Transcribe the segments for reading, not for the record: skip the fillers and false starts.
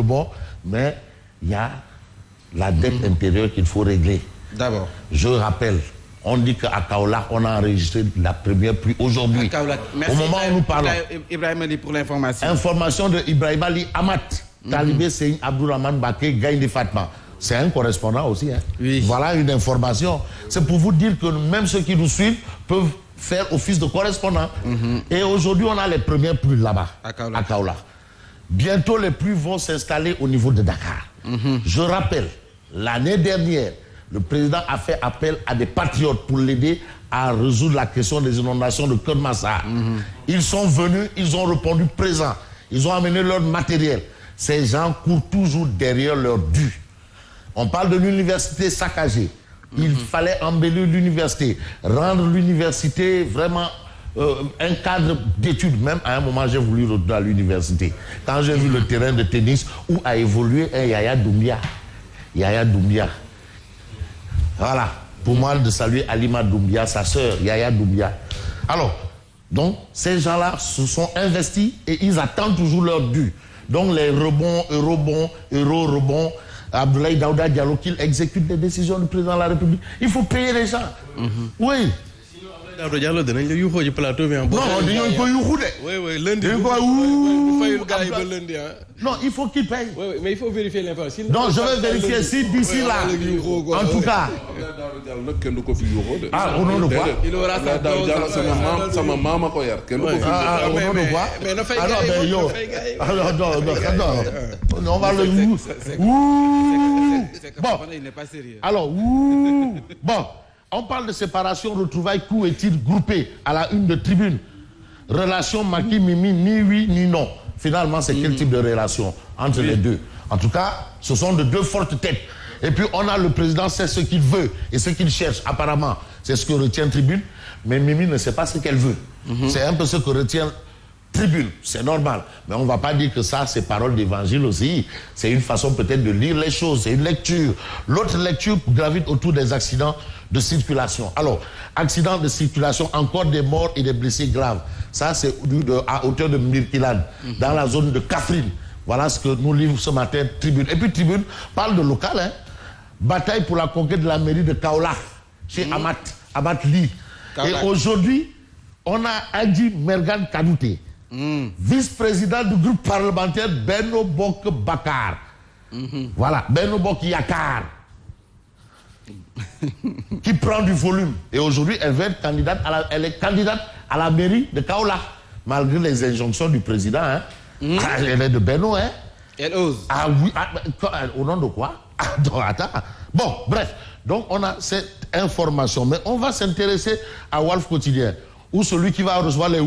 bon, mais il y a la dette intérieure qu'il faut régler. D'abord. Je rappelle, on dit qu'à Kaolack, on a enregistré la première pluie aujourd'hui. Au moment où nous parlons. Ibrahim Ali pour l'information. Information de Ibrahim Ali Amat, Talibé Seyni Abdourahmane Baké, Gaïndé Fatma. C'est un correspondant aussi. Hein. Oui. Voilà une information. C'est pour vous dire que même ceux qui nous suivent peuvent faire office de correspondant. Et aujourd'hui, on a les premières pluies là-bas, à Kaolack. Bientôt, les pluies vont s'installer au niveau de Dakar. Je rappelle, l'année dernière, le président a fait appel à des patriotes pour l'aider à résoudre la question des inondations de Keur-Massar. Ils sont venus, ils ont répondu présent. Ils ont amené leur matériel. Ces gens courent toujours derrière leur dû. On parle de l'université saccagée. Il fallait embellir l'université, rendre l'université vraiment un cadre d'études. Même à un moment, j'ai voulu retourner à l'université. Quand j'ai vu le terrain de tennis où a évolué un Yaya Doumbia. Yaya Doumbia. Voilà. Pour moi, de saluer Alima Doumbia, sa sœur, Yaya Doumbia. Alors, donc, ces gens-là se sont investis et ils attendent toujours leur dû. Donc, les rebonds, euro-rebonds, Abdoulaye Daouda Diallo, qu'il exécute les décisions du président de la République. Il faut payer les gens. Oui. Non, on dit Oui, lundi. Non, il faut qu'il paye. Oui, mais il faut vérifier l'information. Non, je vais vérifier si d'ici là, en tout cas. Ah, au nom de quoi? Il aura sa dose. Au nom de quoi? Mais non, on va le... Bon, il n'est pas sérieux. alors, bon, on parle de séparation, retrouvailles, coups et tirs groupés à la une de Tribune. Relation Macky Mimi, ni oui ni non. Finalement, c'est quel type de relation entre les deux? En tout cas, ce sont de deux fortes têtes. Et puis, on a le président, c'est ce qu'il veut et ce qu'il cherche, apparemment. C'est ce que retient Tribune. Mais Mimi ne sait pas ce qu'elle veut. C'est un peu ce que retient Tribune. C'est normal. Mais on ne va pas dire que ça, c'est parole d'évangile aussi. C'est une façon peut-être de lire les choses. C'est une lecture. L'autre lecture gravite autour des accidents de circulation. Alors, accident de circulation, encore des morts et des blessés graves. Ça, c'est à hauteur de Mirkilane, dans la zone de Kaffrine. Voilà ce que nous livre ce matin Tribune. Et puis Tribune parle de local. Hein. Bataille pour la conquête de la mairie de Kaolack, chez Amat Ly. Et aujourd'hui, on a Adji Mergane Kanouté, vice-président du groupe parlementaire Benno Bokk Bakar. Voilà, Benno Bokk Yakar. Qui prend du volume. Et aujourd'hui, elle veut être candidate elle est candidate à la mairie de Kaolack, malgré les injonctions du président. Hein. Elle est de Benno. Hein. Elle ose. Ah oui, au nom de quoi? Attends. Bon, bref. Donc, on a cette information. Mais on va s'intéresser à Walf Quotidien, où celui qui va recevoir les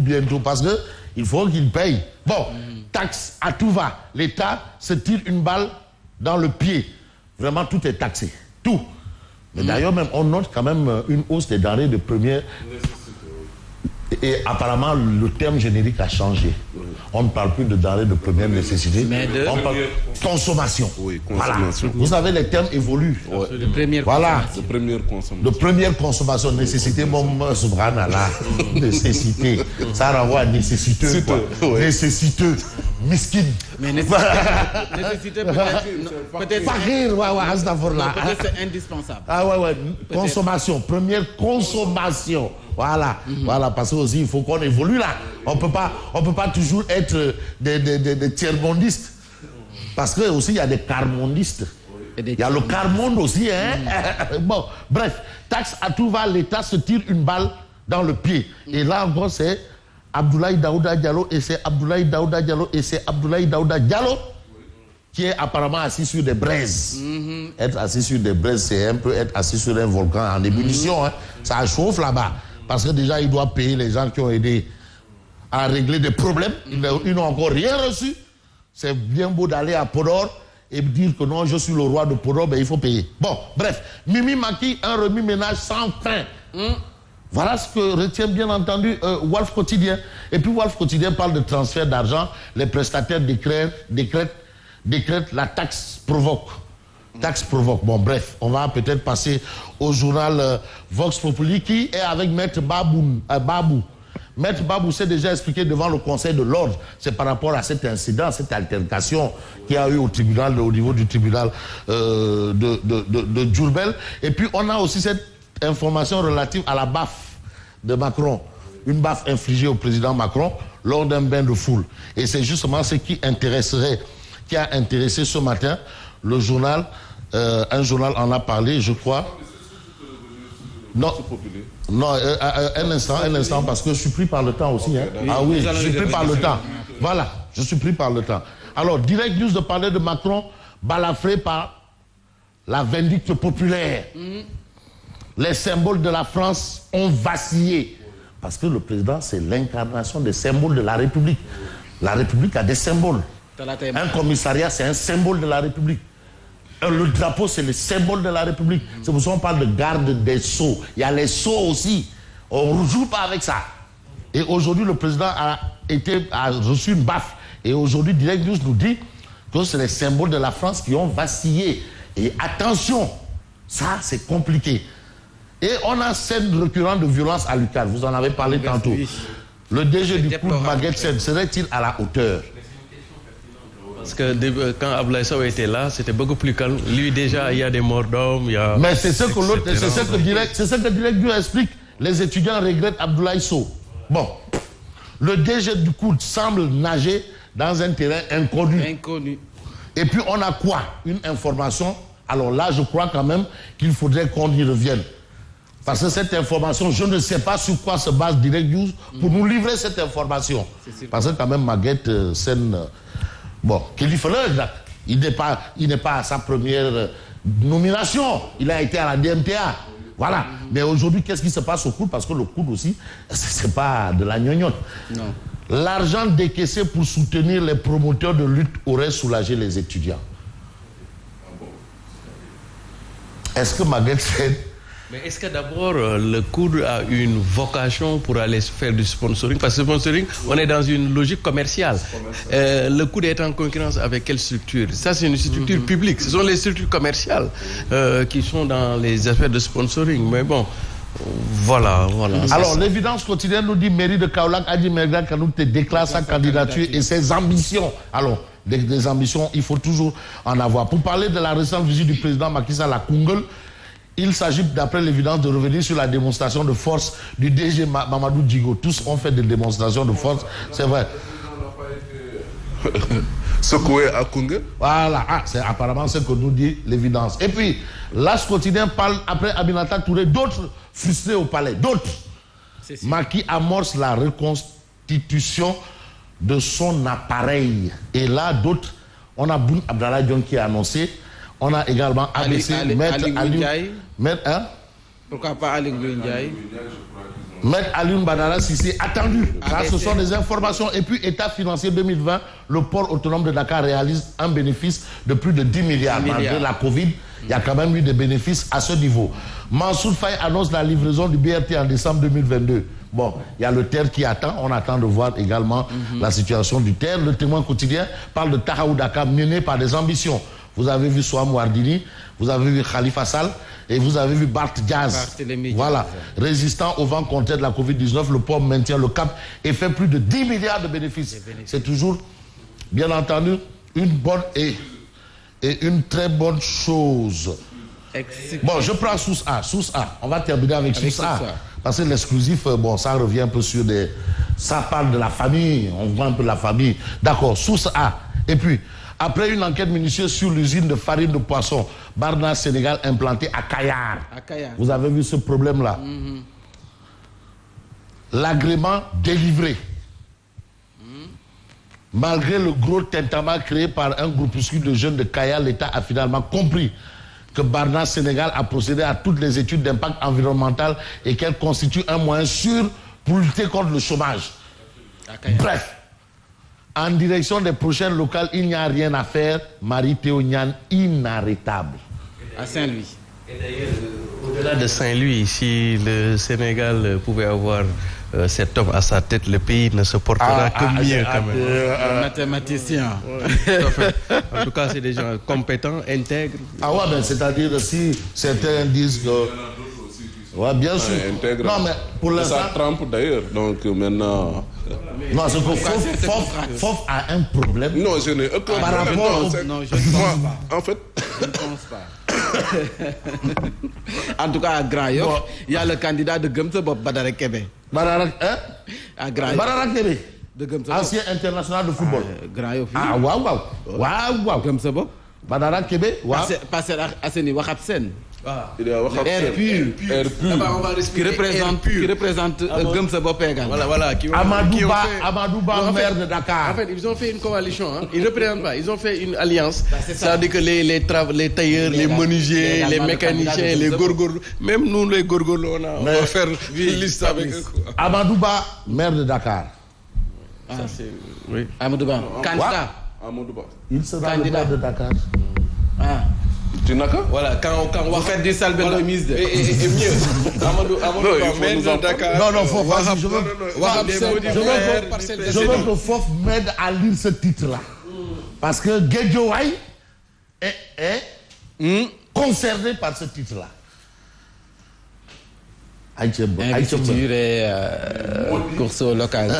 bientôt, parce qu'il faut qu'il paye. Bon, taxe à tout va. L'État se tire une balle dans le pied. Vraiment, tout est taxé. Tout. Mais d'ailleurs, même, on note quand même une hausse des denrées de première. Et apparemment, le terme générique a changé. On ne parle plus de denrées de première nécessité. Mais on parle de consommation. Oui, consommation. Voilà. Vous savez, les termes évoluent. De première voilà. De première consommation. De première consommation. Nécessité, mon subhanallah. Nécessité. Ça renvoie à nécessiteux. Ouais. Nécessiteux. Miskin. Mais nécessité peut-être. Fakir, Peut-être c'est indispensable. Ah ouais. Consommation. Première consommation. Voilà, voilà, parce que aussi il faut qu'on évolue là. On peut pas toujours être des tiers-mondistes. Parce que aussi il y a des quart-mondistes. Il y a le quart-monde aussi, hein. Bon, bref, taxe à tout va, l'État se tire une balle dans le pied. Et là encore, c'est Abdoulaye Daouda Diallo et c'est Abdoulaye Daouda Diallo qui est apparemment assis sur des braises. Être assis sur des braises, c'est un peu être assis sur un volcan en ébullition. Hein. Ça chauffe là-bas. Parce que déjà, il doit payer les gens qui ont aidé à régler des problèmes. Ils n'ont encore rien reçu. C'est bien beau d'aller à Podor et dire que non, je suis le roi de Podor, mais il faut payer. Bon, bref. Mimi Macky, un remis-ménage sans fin. Voilà ce que retient bien entendu Walf Quotidien. Et puis Walf Quotidien parle de transfert d'argent. Les prestataires décrètent la taxe provoque. Taxe provoque. Bon, bref, on va peut-être passer au journal Vox Populi qui est avec Maître Babou. Maître Babou s'est déjà expliqué devant le Conseil de l'ordre. C'est par rapport à cet incident, cette altercation qu'il y a eu au tribunal, au niveau du tribunal de Diourbel. Et puis on a aussi cette information relative à la baffe de Macron. Une baffe infligée au président Macron lors d'un bain de foule. Et c'est justement ce qui a intéressé ce matin le journal. Un journal en a parlé, je crois. Non, un instant, parce que je suis pris par le temps aussi. Hein. Ah oui, je suis pris par le temps. Voilà, je suis pris par le temps. Alors, Direct News de parler de Macron balafré par la vindicte populaire. Les symboles de la France ont vacillé. Parce que le président, c'est l'incarnation des symboles de la République. La République a des symboles. Un commissariat, c'est un symbole de la République. Le drapeau, c'est le symbole de la République. C'est pour ça qu'on parle de garde des sceaux. Il y a les sceaux aussi. On ne joue pas avec ça. Et aujourd'hui, le président a reçu une baffe. Et aujourd'hui, Direct News nous dit que c'est les symboles de la France qui ont vacillé. Et attention, ça, c'est compliqué. Et on a scène récurrente de violence à l'UCAD. Vous en avez parlé tantôt. Le DG du coup, Maguette Sène, serait-il à la hauteur? Parce que quand Abdoulaye Sow était là, c'était beaucoup plus calme. Lui, déjà, il y a des morts d'hommes. Mais c'est ce que l'autre, c'est ce que Direct News explique. Les étudiants regrettent Abdoulaye Sow. Bon, le DG du coup semble nager dans un terrain inconnu. Et puis on a quoi? Une information. Alors là, je crois quand même qu'il faudrait qu'on y revienne. Parce que cette information, je ne sais pas sur quoi se base Direct News pour nous livrer cette information. Parce que quand même, Maguette Sène... Bon, il n'est pas à sa première nomination. Il a été à la DMTA. Voilà. Mais aujourd'hui, qu'est-ce qui se passe au coude? Parce que le coude aussi, c'est pas de la gnognotte. Non. L'argent décaissé pour soutenir les promoteurs de lutte aurait soulagé les étudiants. Est-ce que Maguette Sène... Mais est-ce que d'abord le COUD a une vocation pour aller faire du sponsoring? Parce que le sponsoring, on est dans une logique commerciale. Le COUD est en concurrence avec quelle structure? Ça, c'est une structure publique. Ce sont les structures commerciales qui sont dans les affaires de sponsoring. Mais bon, voilà. Alors, l'évidence quotidienne nous dit mairie de Kaolack, Adi Merga Kanoute déclare sa candidature et ses ambitions. Alors, des ambitions, il faut toujours en avoir. Pour parler de la récente visite du président Macky Sall à Koungheul, il s'agit, d'après l'évidence, de revenir sur la démonstration de force du DG Mamadou Djigo. Tous ont fait des démonstrations de force, c'est vrai. Secoué à Koungheul. Voilà, c'est apparemment ce que nous dit l'évidence. Et puis, l'As quotidien parle, après Aminata Touré, d'autres frustrés au palais, d'autres. Macky amorce la reconstitution de son appareil. Et là, d'autres, on a Boun Abdallah Dione qui a annoncé. On a également ABC, Maître Alioune. Pourquoi pas Aly Ngouille Ndiaye? Maître Alioune Badara Cissé attendu. Ça, ce sont des informations. Et puis, État financier 2020, le port autonome de Dakar réalise un bénéfice de plus de 10 milliards. Malgré la Covid, il y a quand même eu des bénéfices à ce niveau. Mansour Faye annonce la livraison du BRT en décembre 2022. Bon, il y a le TER qui attend. On attend de voir également la situation du TER. Le Témoin quotidien parle de Tahaou Dakar mené par des ambitions. Vous avez vu Soham Wardini, vous avez vu Khalifa Sall et vous avez vu Bart Diaz. Voilà. Résistant au vent contraire de la Covid-19, le port maintient le cap et fait plus de 10 milliards de bénéfices. C'est toujours, bien entendu, une bonne et une très bonne chose. Bon, je prends Source A. Source A. On va terminer avec Source A. Parce que l'exclusif, bon, ça revient un peu sur des... Ça parle de la famille. On voit un peu la famille. D'accord, Source A. Et puis... Après une enquête minutieuse sur l'usine de farine de poisson, Barna Sénégal implantée à Kayar. Vous avez vu ce problème-là. L'agrément délivré. Malgré le gros tintamarre créé par un groupuscule de jeunes de Kayar, l'État a finalement compris que Barna Sénégal a procédé à toutes les études d'impact environnemental et qu'elle constitue un moyen sûr pour lutter contre le chômage. Bref. En direction des prochaines locales, il n'y a rien à faire. Marie-Théo Niane, inarrêtable. À Saint-Louis. Et d'ailleurs, au-delà de Saint-Louis, si le Sénégal pouvait avoir cet homme à sa tête, le pays ne se portera que mieux quand même. Mathématicien. En tout cas, c'est des gens compétents, intègres. Ah ouais, ben c'est-à-dire si certains disent que... Ouais, bien sûr. Intégral. Non, mais pour l'instant. Ça trempe d'ailleurs. Donc maintenant. Non, c'est que Fof a un problème. Non, je n'ai aucun Par problème. rapport Non, je ne pense pas. En fait. Je ne pense pas. En tout cas, à Grand Yoff, il y a le candidat de Gëm Sa Bopp, Badara Kébé. Badara, hein? À Grand Yoff. Badara Kébé. De Gëm Sa Bopp. Ancien international de football. Grand Yoff. Ah, waouh. Gëm Sa Bopp. Badara Kébé, waouh. Parcelles Assainies, Waxab Sène. Il y a Air pur. Là-bas, on va respirer Qui représente Gëm Sa Bopp également. Voilà. Amadou Ba, maire de Dakar. En fait, ils ont fait une coalition. Hein. Ils ne représentent pas. Ils ont fait une alliance. C'est-à-dire que les tailleurs, les menuisiers, les mécaniciens, les gorgorlos, même nous, les gorgorlos, on va faire une liste avec eux. Amadou Ba, maire de Dakar. Ça, c'est... Oui. Amadou Ba. Candidat. Amadou Ba. Il sera le maire de Dakar. Ah. Tu n'as qu'à? Voilà, quand Vous faites du salbédomise. Et mieux. Amadou Ba, maire de Dakar. Non, faut pas. Je veux que Fof m'aide à lire ce titre-là. Parce que Guédiawaye est concerné par ce titre-là. Investiture et course locale.